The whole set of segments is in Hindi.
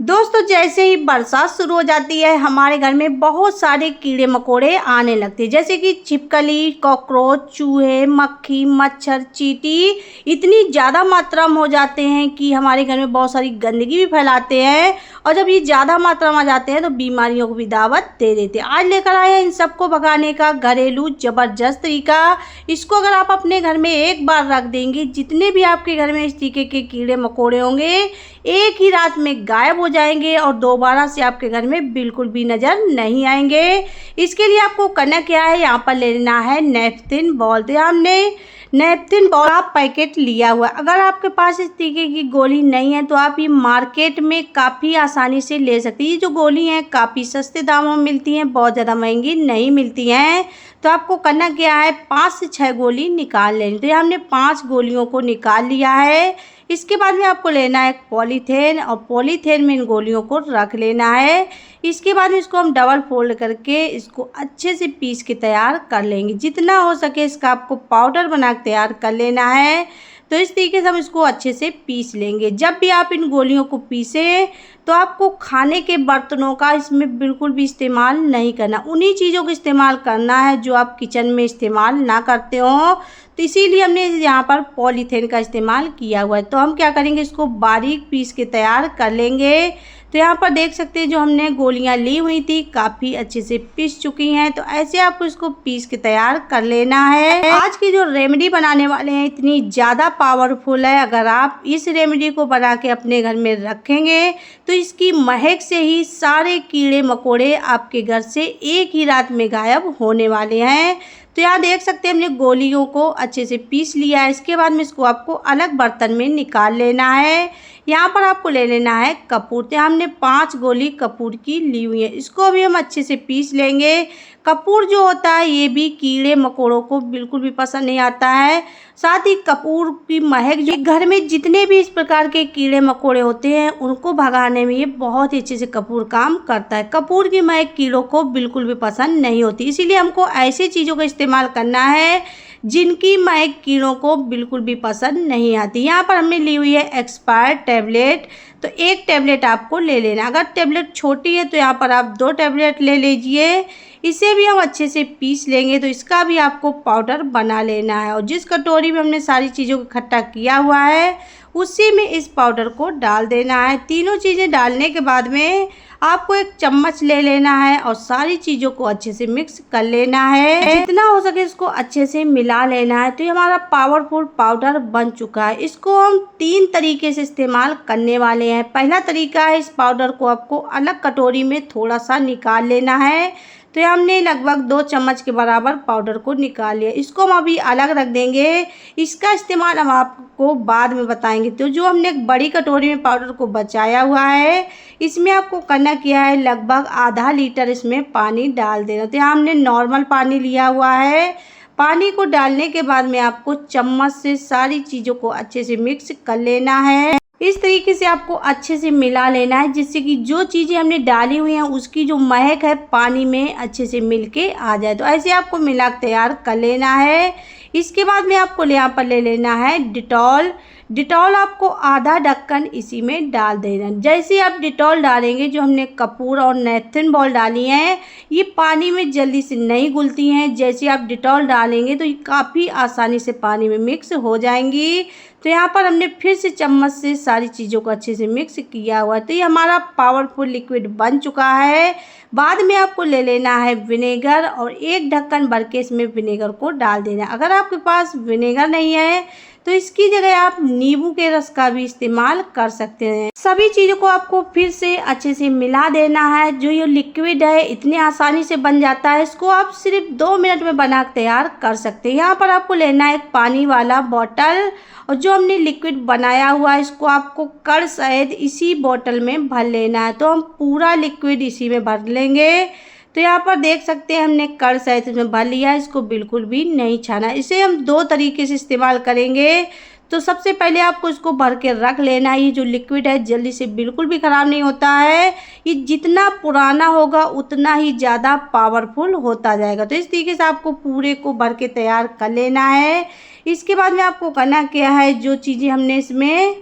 दोस्तों, जैसे ही बरसात शुरू हो जाती है हमारे घर में बहुत सारे कीड़े मकोड़े आने लगते हैं, जैसे कि छिपकली, कॉकरोच, चूहे, मक्खी, मच्छर, चींटी इतनी ज़्यादा मात्रा में हो जाते हैं कि हमारे घर में बहुत सारी गंदगी भी फैलाते हैं। और जब ये ज़्यादा मात्रा में आ जाते हैं तो बीमारियों को भी दावत दे देते हैं। आज लेकर आए हैं इन सबको भगाने का घरेलू ज़बरदस्त तरीका। इसको अगर आप अपने घर में एक बार रख देंगे, जितने भी आपके घर में इस तरीके के कीड़े मकोड़े होंगे एक ही रात में गायब हो जाएंगे और दोबारा से आपके घर में बिल्कुल भी नज़र नहीं आएंगे। इसके लिए आपको करना क्या है, यहाँ पर लेना है नेपथिन बॉल। तो हमने नेपथिन बॉल का पैकेट लिया हुआ है। अगर आपके पास इस तरीके की गोली नहीं है तो आप ये मार्केट में काफ़ी आसानी से ले सकते हैं। ये जो गोली हैं काफ़ी सस्ते दामों में मिलती हैं, बहुत ज़्यादा महंगी नहीं मिलती हैं। तो आपको करना क्या है, 5 से 6 गोली निकाल लेनी। तो हमने 5 गोलियों को निकाल लिया है। इसके बाद में आपको लेना है पॉलीथीन और पॉलीथीन में इन गोलियों को रख लेना है। इसके बाद में इसको हम डबल फोल्ड करके इसको अच्छे से पीस के तैयार कर लेंगे। जितना हो सके इसका आपको पाउडर बना के तैयार कर लेना है। तो इस तरीके से हम इसको अच्छे से पीस लेंगे। जब भी आप इन गोलियों को पीसें तो आपको खाने के बर्तनों का इसमें बिल्कुल भी इस्तेमाल नहीं करना। उन्हीं चीज़ों का इस्तेमाल करना है जो आप किचन में इस्तेमाल ना करते हो। तो इसीलिए हमने यहाँ पर पॉलीथीन का इस्तेमाल किया हुआ है। तो हम क्या करेंगे, इसको बारीक पीस के तैयार कर लेंगे। तो यहाँ पर देख सकते हैं जो हमने गोलियाँ ली हुई थी काफ़ी अच्छे से पीस चुकी हैं। तो ऐसे आपको इसको पीस के तैयार कर लेना है। आज की जो रेमेडी बनाने वाले हैं इतनी ज़्यादा पावरफुल है। अगर आप इस रेमेडी को बना के अपने घर में रखेंगे तो इसकी महक से ही सारे कीड़े मकोड़े आपके घर से एक ही रात में गायब होने वाले हैं। तो यहाँ देख सकते हैं हमने गोलियों को अच्छे से पीस लिया है। इसके बाद में इसको आपको अलग बर्तन में निकाल लेना है। यहाँ पर आपको ले लेना है कपूर। तो हमने 5 गोली कपूर की ली हुई है। इसको भी हम अच्छे से पीस लेंगे। कपूर जो होता है ये भी कीड़े मकोड़ों को बिल्कुल भी पसंद नहीं आता है। साथ ही कपूर की महक जो घर में जितने भी इस प्रकार के कीड़े मकोड़े होते हैं उनको भगाने में ये बहुत ही अच्छे से कपूर काम करता है। कपूर की महक कीड़ों को बिल्कुल भी पसंद नहीं होती, इसीलिए हमको ऐसी चीज़ों का इस्तेमाल करना है जिनकी महक कीड़ों को बिल्कुल भी पसंद नहीं आती। यहाँ पर हमने ली हुई है एक्सपायर्ड टैबलेट। तो 1 टैबलेट आपको ले लेना। अगर टैबलेट छोटी है तो यहाँ पर आप 2 टैबलेट ले लीजिए। इसे भी हम अच्छे से पीस लेंगे। तो इसका भी आपको पाउडर बना लेना है। और जिस कटोरी में हमने सारी चीज़ों को इकट्ठा किया हुआ है उसी में इस पाउडर को डाल देना है। तीनों चीज़ें डालने के बाद में आपको एक चम्मच ले लेना है और सारी चीज़ों को अच्छे से मिक्स कर लेना है। जितना हो सके इसको अच्छे से मिला लेना है। तो ये हमारा पावरफुल पाउडर बन चुका है। इसको हम 3 तरीके से इस्तेमाल करने वाले हैं। पहला तरीका है, इस पाउडर को आपको अलग कटोरी में थोड़ा सा निकाल लेना है। तो हमने लगभग 2 चम्मच के बराबर पाउडर को निकाल लिया। इसको हम अभी अलग रख देंगे। इसका इस्तेमाल हम आपको बाद में बताएंगे। तो जो हमने एक बड़ी कटोरी में पाउडर को बचाया हुआ है इसमें आपको करना क्या है, लगभग आधा लीटर इसमें पानी डाल देना। तो यहाँ हमने नॉर्मल पानी लिया हुआ है। पानी को डालने के बाद में आपको चम्मच से सारी चीज़ों को अच्छे से मिक्स कर लेना है। इस तरीके से आपको अच्छे से मिला लेना है जिससे कि जो चीज़ें हमने डाली हुई हैं उसकी जो महक है पानी में अच्छे से मिल के आ जाए। तो ऐसे आपको मिला के तैयार कर लेना है। इसके बाद में आपको यहाँ पर ले लेना है डिटॉल। डिटॉल आपको आधा ढक्कन इसी में डाल देना। जैसे आप डिटॉल डालेंगे, जो हमने कपूर और नेपथिन बॉल डाली हैं ये पानी में जल्दी से नहीं घुलती हैं। जैसे आप डिटॉल डालेंगे तो ये काफ़ी आसानी से पानी में मिक्स हो जाएंगी। तो यहाँ पर हमने फिर से चम्मच से सारी चीज़ों को अच्छे से मिक्स किया हुआ है। तो ये हमारा पावरफुल लिक्विड बन चुका है। बाद में आपको ले लेना है विनेगर और 1 ढक्कन भर के इसमें विनेगर को डाल देना है। अगर आपके पास विनेगर नहीं है तो इसकी जगह आप नींबू के रस का भी इस्तेमाल कर सकते हैं। सभी चीज़ों को आपको फिर से अच्छे से मिला देना है। जो ये लिक्विड है इतनी आसानी से बन जाता है। इसको आप सिर्फ 2 मिनट में बना के तैयार कर सकते हैं। यहाँ पर आपको लेना है एक पानी वाला बॉटल और जो हमने लिक्विड बनाया हुआ है इसको आपको कड़ सहित इसी बोतल में भर लेना है। तो हम पूरा लिक्विड इसी में भर लेंगे। तो यहाँ पर देख सकते हैं हमने कड़ सहित इसमें भर लिया है। इसको बिल्कुल भी नहीं छाना। इसे हम 2 तरीके से इस्तेमाल करेंगे। तो सबसे पहले आपको इसको भर के रख लेना है। ये जो लिक्विड है जल्दी से बिल्कुल भी ख़राब नहीं होता है। ये जितना पुराना होगा उतना ही ज़्यादा पावरफुल होता जाएगा। तो इस तरीके से आपको पूरे को भर के तैयार कर लेना है। इसके बाद में आपको करना क्या है, जो चीज़ें हमने इसमें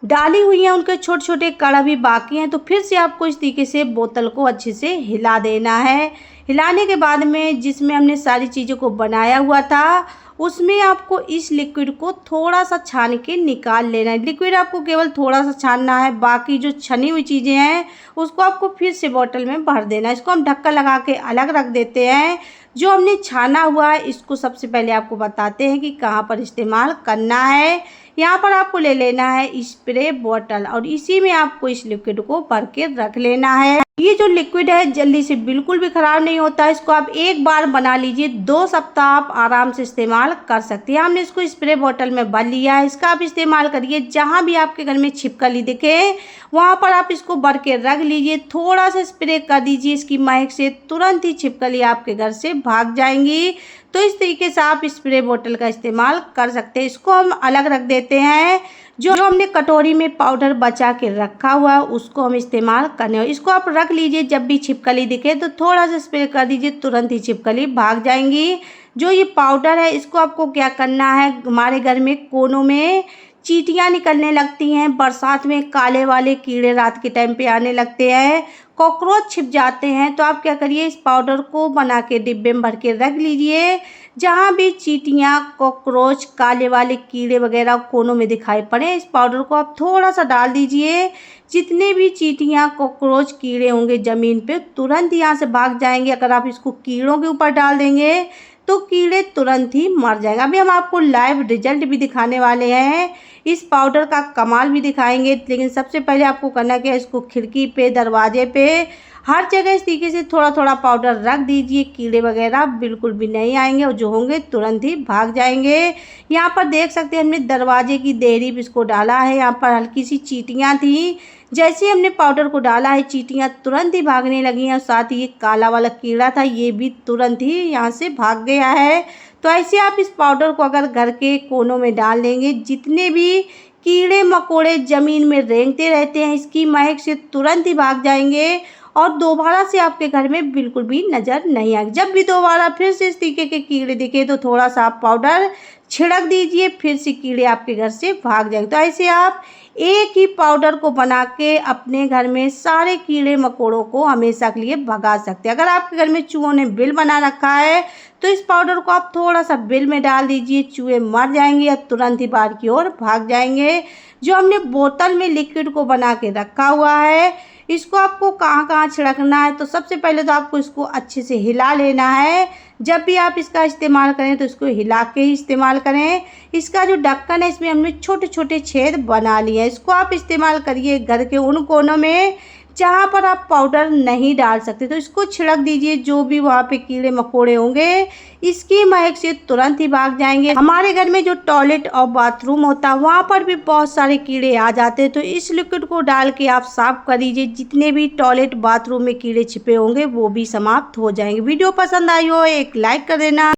डाली हुई हैं, उनके छोटे छोटे कण अभी बाकी हैं। तो फिर से आपको इस तरीके से बोतल को अच्छे से हिला देना है। हिलाने के बाद में जिसमें हमने सारी चीज़ों को बनाया हुआ था, उसमें आपको इस लिक्विड को थोड़ा सा छान के निकाल लेना है। लिक्विड आपको केवल थोड़ा सा छानना है, बाकी जो छनी हुई चीज़ें हैं उसको आपको फिर से बोतल में भर देना है। इसको हम ढक्कन लगा के अलग रख देते हैं। जो हमने छाना हुआ है इसको सबसे पहले आपको बताते हैं कि कहाँ पर इस्तेमाल करना है। यहाँ पर आपको ले लेना है स्प्रे बोतल और इसी में आपको इस लिक्विड को भर के रख लेना है। ये जो लिक्विड है जल्दी से बिल्कुल भी खराब नहीं होता है। इसको आप एक बार बना लीजिए, 2 सप्ताह आप आराम से इस्तेमाल कर सकते हैं। हमने इसको स्प्रे बोतल में भर लिया है। इसका आप इस्तेमाल करिए, जहाँ भी आपके घर में छिपकली दिखे वहाँ पर आप इसको भर के रख लीजिए। थोड़ा सा स्प्रे कर दीजिए, इसकी महक से तुरंत ही छिपकली आपके घर से भाग जाएंगी। तो इस तरीके से आप स्प्रे बोतल का इस्तेमाल कर सकते हैं। इसको हम अलग रख देते हैं। जो हमने कटोरी में पाउडर बचा के रखा हुआ है उसको हम इस्तेमाल करने हैं। इसको आप रख लीजिए, जब भी छिपकली दिखे तो थोड़ा सा स्प्रे कर दीजिए, तुरंत ही छिपकली भाग जाएंगी। जो ये पाउडर है इसको आपको क्या करना है, हमारे घर में कोनों में चींटियाँ निकलने लगती हैं, बरसात में काले वाले कीड़े रात के टाइम पे आने लगते हैं, कॉकरोच छिप जाते हैं। तो आप क्या करिए, इस पाउडर को बना के डिब्बे में भर के रख लीजिए। जहाँ भी चींटियाँ, कॉकरोच, काले वाले कीड़े वगैरह कोनों में दिखाई पड़े, इस पाउडर को आप थोड़ा सा डाल दीजिए। जितने भी चींटियाँ, कॉकरोच, कीड़े होंगे ज़मीन पे तुरंत यहाँ से भाग जाएंगे। अगर आप इसको कीड़ों के ऊपर डाल देंगे तो कीड़े तुरंत ही मर जाएंगे। अभी हम आपको लाइव रिजल्ट भी दिखाने वाले हैं, इस पाउडर का कमाल भी दिखाएंगे। लेकिन सबसे पहले आपको करना क्या है, इसको खिड़की पे, दरवाजे पे, हर जगह इस तरीके से थोड़ा थोड़ा पाउडर रख दीजिए। कीड़े वगैरह बिल्कुल भी नहीं आएंगे और जो होंगे तुरंत ही भाग जाएंगे। यहाँ पर देख सकते हैं हमने दरवाजे की देहरी पे इसको डाला है। यहाँ पर हल्की सी चींटियाँ थी, जैसे हमने पाउडर को डाला है चींटियाँ तुरंत ही भागने लगी हैं। और साथ ही ये काला वाला कीड़ा था ये भी तुरंत ही यहाँ से भाग गया है। तो ऐसे आप इस पाउडर को अगर घर के कोनों में डाल देंगे, जितने भी कीड़े मकोड़े ज़मीन में रेंगते रहते हैं इसकी महक से तुरंत ही भाग जाएंगे और दोबारा से आपके घर में बिल्कुल भी नज़र नहीं आएगी। जब भी दोबारा फिर से इस तरीके के कीड़े दिखे तो थोड़ा सा आप पाउडर छिड़क दीजिए, फिर से कीड़े आपके घर से भाग जाएंगे। तो ऐसे आप एक ही पाउडर को बना के अपने घर में सारे कीड़े मकोड़ों को हमेशा के लिए भगा सकते हैं। अगर आपके घर में चूहों ने बिल बना रखा है तो इस पाउडर को आप थोड़ा सा बिल में डाल दीजिए, चूहे मर जाएंगे या तुरंत ही बाहर की ओर भाग जाएंगे। जो हमने बोतल में लिक्विड को बना के रखा हुआ है इसको आपको कहाँ कहाँ छिड़कना है, तो सबसे पहले तो आपको इसको अच्छे से हिला लेना है। जब भी आप इसका इस्तेमाल करें तो इसको हिला के ही इस्तेमाल करें। इसका जो ढक्कन है इसमें हमने छोटे छोटे छेद बना लिए हैं। इसको आप इस्तेमाल करिए घर के उन कोनों में जहाँ पर आप पाउडर नहीं डाल सकते, तो इसको छिड़क दीजिए। जो भी वहाँ पे कीड़े मकोड़े होंगे इसकी महक से तुरंत ही भाग जाएंगे। हमारे घर में जो टॉयलेट और बाथरूम होता है वहाँ पर भी बहुत सारे कीड़े आ जाते हैं, तो इस लिक्विड को डाल के आप साफ कर दीजिए। जितने भी टॉयलेट बाथरूम में कीड़े छिपे होंगे वो भी समाप्त हो जाएंगे। वीडियो पसंद आई हो एक लाइक कर देना।